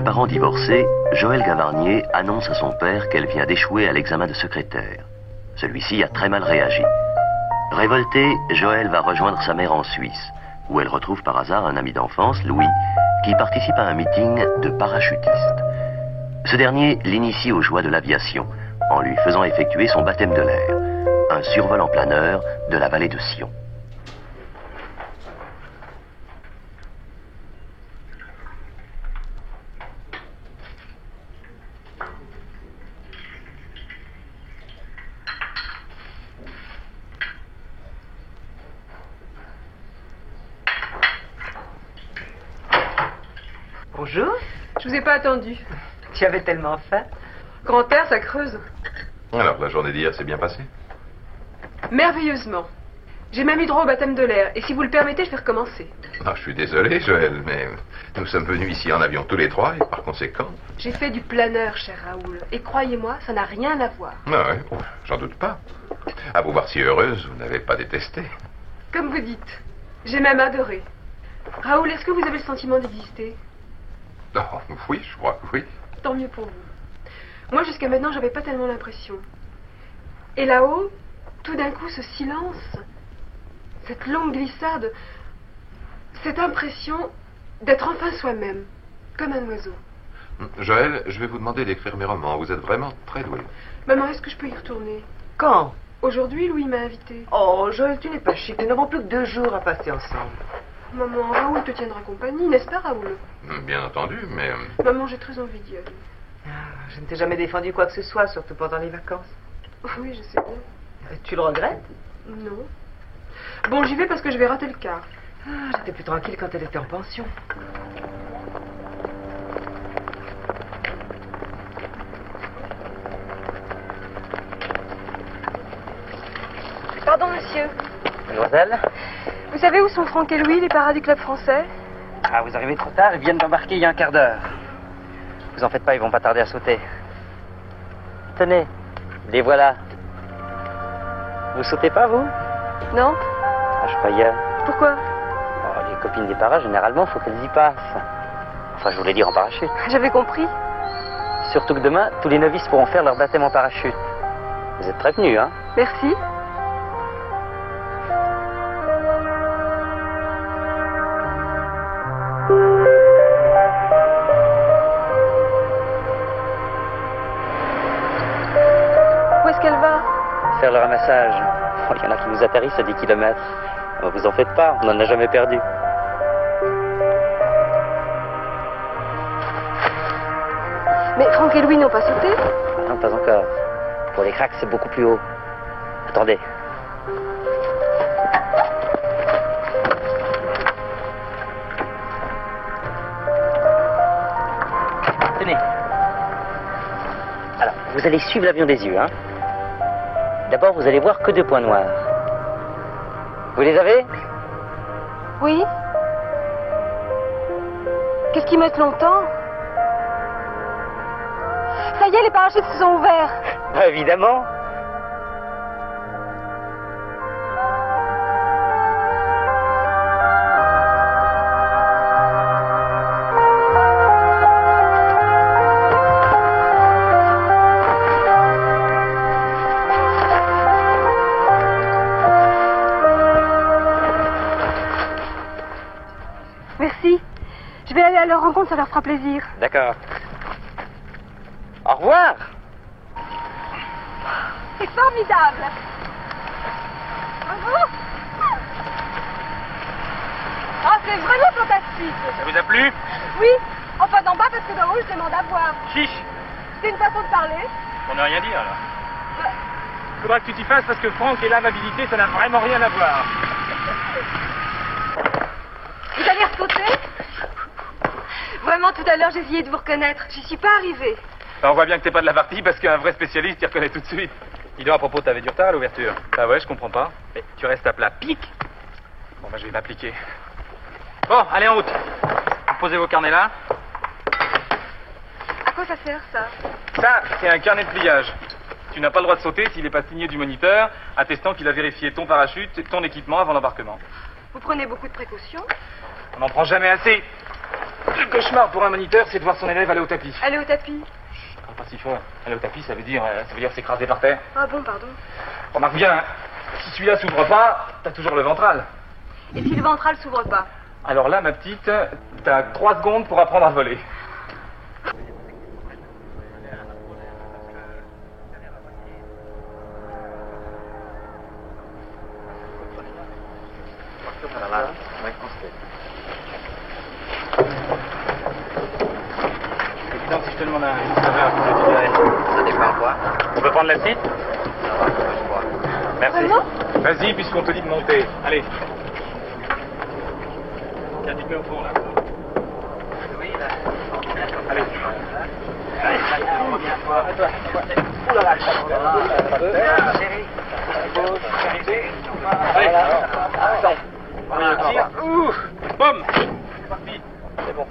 parents divorcés, Joëlle Gavarnier annonce à son père qu'elle vient d'échouer à l'examen de secrétaire. Celui-ci a très mal réagi. Révoltée, Joëlle va rejoindre sa mère en Suisse, où elle retrouve par hasard un ami d'enfance, Louis, qui participe à un meeting de parachutistes. Ce dernier l'initie aux joies de l'aviation, en lui faisant effectuer son baptême de l'air, un survol en planeur de la vallée de Sion. Bonjour. Je vous ai pas attendu. Tu avais tellement faim. Grand air, ça creuse. Alors, la journée d'hier s'est bien passée? Merveilleusement. J'ai même eu droit au baptême de l'air. Et si vous le permettez, je vais recommencer. Ah, je suis désolé, Joëlle, mais nous sommes venus ici en avion tous les trois et par conséquent... J'ai fait du planeur, cher Raoul. Et croyez-moi, ça n'a rien à voir. Ah ouais, oh, j'en doute pas. À vous voir si heureuse, vous n'avez pas détesté. Comme vous dites. J'ai même adoré. Raoul, est-ce que vous avez le sentiment d'exister? Oh, oui, je crois que oui. Tant mieux pour vous. Moi, jusqu'à maintenant, j'avais pas tellement l'impression. Et là-haut, tout d'un coup, ce silence, cette longue glissade, cette impression d'être enfin soi-même, comme un oiseau. Joëlle, je vais vous demander d'écrire mes romans. Vous êtes vraiment très douée. Maman, est-ce que je peux y retourner? Quand? Aujourd'hui, Louis m'a invité. Oh, Joël, tu n'es pas chic. Nous n'avons plus que 2 jours à passer ensemble. Maman, Raoul te tiendra compagnie, n'est-ce pas, Raoul? Bien entendu, mais... Maman, j'ai très envie d'y aller. Ah, je ne t'ai jamais défendu quoi que ce soit, surtout pendant les vacances. Oui, je sais bien. Tu le regrettes? Non. Bon, j'y vais parce que je vais rater le car. Ah, j'étais plus tranquille quand elle était en pension. Pardon, monsieur. Mademoiselle? Vous savez où sont Franck et Louis, les paras du club français? Ah, vous arrivez trop tard, ils viennent d'embarquer il y a un quart d'heure. Vous en faites pas, ils vont pas tarder à sauter. Tenez, les voilà. Vous sautez pas, vous? Non. Ah, je croyais. Pourquoi? Oh, les copines des paras, généralement, faut qu'elles y passent. Enfin, je voulais dire en parachute. J'avais compris. Surtout que demain, tous les novices pourront faire leur baptême en parachute. Vous êtes prévenus, hein? Merci. Où est-ce qu'elle va? Faire le ramassage. Oh, il y en a qui nous atterrissent à 10 kilomètres. Oh, vous en faites pas, on n'en a jamais perdu. Mais Franck et Louis n'ont pas sauté? Non, pas encore. Pour les cracks, c'est beaucoup plus haut. Attendez. Tenez. Alors, vous allez suivre l'avion des yeux, hein. D'abord, vous allez voir que 2 points noirs. Vous les avez? Oui. Qu'est-ce qu'ils mettent longtemps? Ça y est, les parachutes se sont ouverts. Bah, évidemment. Merci. Je vais aller à leur rencontre, ça leur fera plaisir. D'accord. Au revoir. C'est formidable. Bravo. Ah, c'est vraiment fantastique. Ça vous a plu? Oui, enfin d'en bas parce que d'en haut, je demande à voir. Chiche. C'est une façon de parler. On n'a rien dit, alors. Faudra que tu t'y fasses parce que Franck est là, ma visiter, ça n'a vraiment rien à voir. Vous allez ressauter? Vraiment, tout à l'heure, j'ai essayé de vous reconnaître. J'y suis pas arrivée. On voit bien que t'es pas de la partie parce qu'un vrai spécialiste, il reconnaît tout de suite. Dis donc, à propos, t'avais du retard à l'ouverture. Ah ouais, je comprends pas. Mais tu restes à plat. Pique. Bon, bah, je vais m'appliquer. Bon, allez en route. Posez vos carnets là. À quoi ça sert, ça? Ça, c'est un carnet de pliage. Tu n'as pas le droit de sauter s'il n'est pas signé du moniteur, attestant qu'il a vérifié ton parachute et ton équipement avant l'embarquement. Vous prenez beaucoup de précautions? On n'en prend jamais assez. Le cauchemar pour un moniteur, c'est de voir son élève aller au tapis. Aller au tapis. Je parle pas si fort. Aller au tapis, ça veut dire s'écraser par terre. Ah bon, pardon. Remarque bien, si celui-là s'ouvre pas, t'as toujours le ventral. Et si le ventral s'ouvre pas? Alors là, ma petite, t'as 3 secondes pour apprendre à voler. Donc si je te demande une saveur, tu te dirais. Ça dépend quoi. On peut prendre la petite? Ça va, je crois. Merci. Vraiment? Vas-y, puisqu'on te dit de monter. Allez. Tiens, tu te mets au fond, là. Oui, là. Allez. Allez, tire. Ouf. Boum. C'est parti. C'est bon.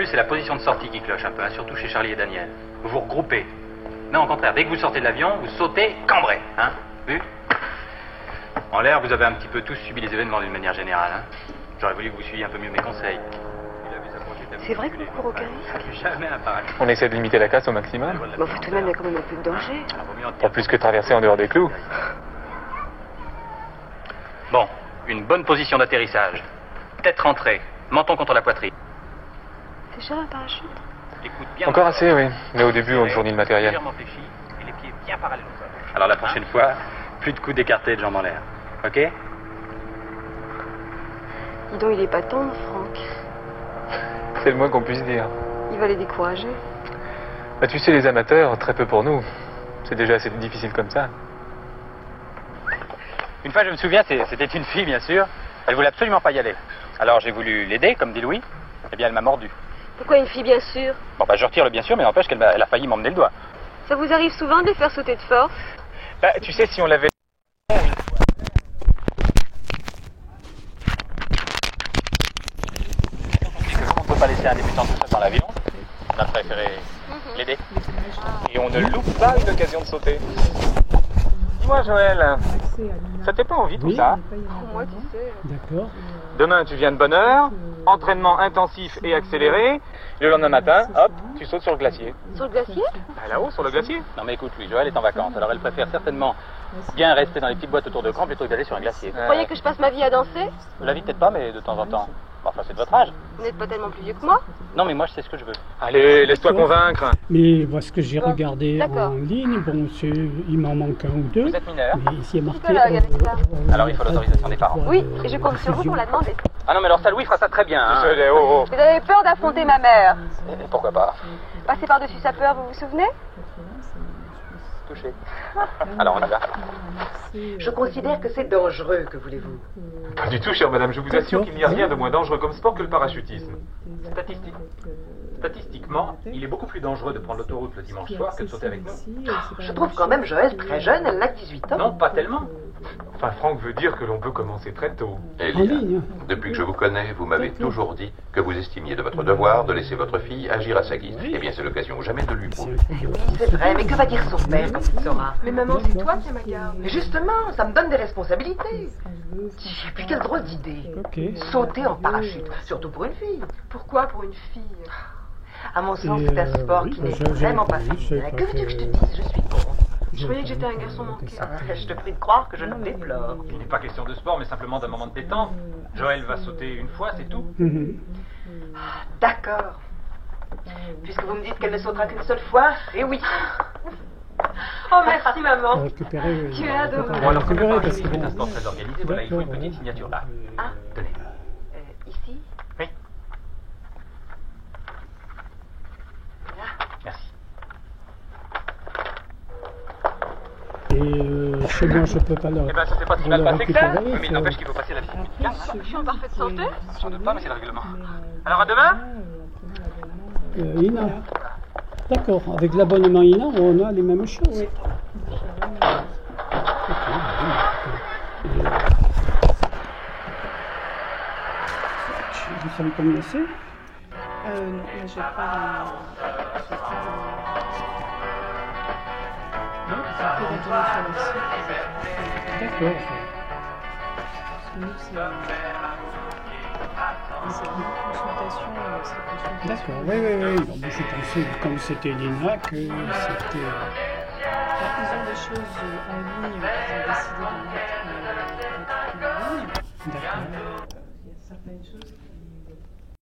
C'est la position de sortie qui cloche un peu, hein, surtout chez Charlie et Daniel. Vous vous regroupez. Non, au contraire, dès que vous sortez de l'avion, vous sautez cambré, hein. Vu? En l'air, vous avez un petit peu tous subi les événements d'une manière générale, hein. J'aurais voulu que vous suiviez un peu mieux mes conseils. C'est vrai qu'on court aucun risque? Jamais un pareil. On essaie de limiter la casse au maximum. Mais enfin, tout de même, il y a quand même un peu de danger. Pas plus que traverser en dehors des clous. Bon, une bonne position d'atterrissage. Tête rentrée, menton contre la poitrine. C'est cher un parachute? Encore assez, oui. Mais au début, on fournit le matériel. Et les pieds bien parallèles au sol. Alors la prochaine fois, plus de coudes écartés et de jambes en l'air. Ok? Dis donc, il est pas tendre, Franck. C'est le moins qu'on puisse dire. Il va les décourager. Bah, tu sais, les amateurs, très peu pour nous. C'est déjà assez difficile comme ça. Une fois, je me souviens, c'était une fille, bien sûr. Elle voulait absolument pas y aller. Alors j'ai voulu l'aider, comme dit Louis. Eh bien, elle m'a mordu. Pourquoi une fille, bien sûr? Bon, bah, je retire le bien sûr, mais n'empêche qu'elle a failli m'emmener le doigt. Ça vous arrive souvent de les faire sauter de force? Bah, tu sais, si on l'avait... On ne peut pas laisser un débutant tout seul dans l'avion. On a préféré l'aider. Et on ne loupe pas une occasion de sauter. Dis-moi, Joël, ça t'est pas envie tout ça? Pour moi, tu sais. D'accord. Demain, tu viens de bonne heure, entraînement intensif et accéléré. Le lendemain matin, hop, tu sautes sur le glacier. Sur le glacier? Ah, là-haut, sur le glacier. Non mais écoute, Louis, Joël est en vacances, alors elle préfère certainement bien rester dans les petites boîtes autour de camp plutôt que d'aller sur un glacier. Vous croyez que je passe ma vie à danser? La vie peut-être pas, mais de temps en temps. Bon, enfin, c'est de votre âge. Vous n'êtes pas tellement plus vieux que moi? Non, mais moi, je sais ce que je veux. Allez, laisse-toi convaincre. Mais voilà ce que j'ai regardé d'accord. en ligne. Bon, il m'en manque un ou deux. Vous êtes mineur. Mais ici, il y a marqué. Psychologue avec ça. Alors, il faut l'autorisation des parents. Oui, et je compte sur vous pour la demander. Ah non, mais alors ça, Louis fera ça très bien. Hein. Vous avez peur d'affronter ma mère? Et pourquoi pas? Passer par-dessus sa peur, vous vous souvenez? toucher. Alors on y va. Je considère que c'est dangereux, que voulez-vous? Pas du tout, chère madame. Je vous assure qu'il n'y a rien de moins dangereux comme sport que le parachutisme. Statistiquement, il est beaucoup plus dangereux de prendre l'autoroute le dimanche soir que de sauter avec nous. Je trouve quand même Joël très jeune, elle n'a que 18 ans. Non, pas tellement. Enfin, Franck veut dire que l'on peut commencer très tôt. Et En Lina, ligne. depuis que je vous connais, vous m'avez toujours dit que vous estimiez de votre devoir de laisser votre fille agir à sa guise. Eh bien, c'est l'occasion ou jamais de lui prouver. C'est vrai, mais que va dire son père quand il saura? Mais maman, c'est toi qui as ma garde. Mais justement, ça me donne des responsabilités. Et puis quelle drôle d'idée. Ok. Sauter en parachute, surtout pour une fille. Pourquoi pour une fille? À mon sens, Et, c'est un sport oui, qui bah, n'est j'ai- vraiment pas oui, je sais féminin. pas Que veux-tu que je te que- dise? Je suis con. Je croyais que j'étais un garçon manqué. Je te prie de croire que je le déplore. Il n'est pas question de sport, mais simplement d'un moment de détente. Joël va sauter une fois, c'est tout. Mhm. D'accord. Puisque vous me dites qu'elle ne sautera qu'une seule fois, eh oui. Oh, merci, maman. Récupérer. Tu es adorable. Bon, alors, comme le récupérer parce parachutisme que est un sport très organisé, voilà, il faut une D'accord, petite signature là. Ah, Tenez. ici? Oui. Merci. Et chez moi, je peux pas le. Eh ben, ça s'est pas si le mal passé que ça, récupérer, mais il n'empêche qu'il faut passer la visite médicale. Je suis en parfaite santé. Sans doute pas, mais c'est le règlement. Alors, à demain. Ina. D'accord, avec l'abonnement Ina, on a les mêmes choses. Vous savez combien c'est? Non, mais j'ai pas. Non, ça peut retourner sur le site. D'accord. Parce que nous, c'est une consultation. D'accord, oui, oui, oui. Bon, je pensais, comme c'était Lina, que c'était. Ils ont des choses en ligne, ils ont décidé de mettre en ligne. D'accord. Il y a certaines choses qui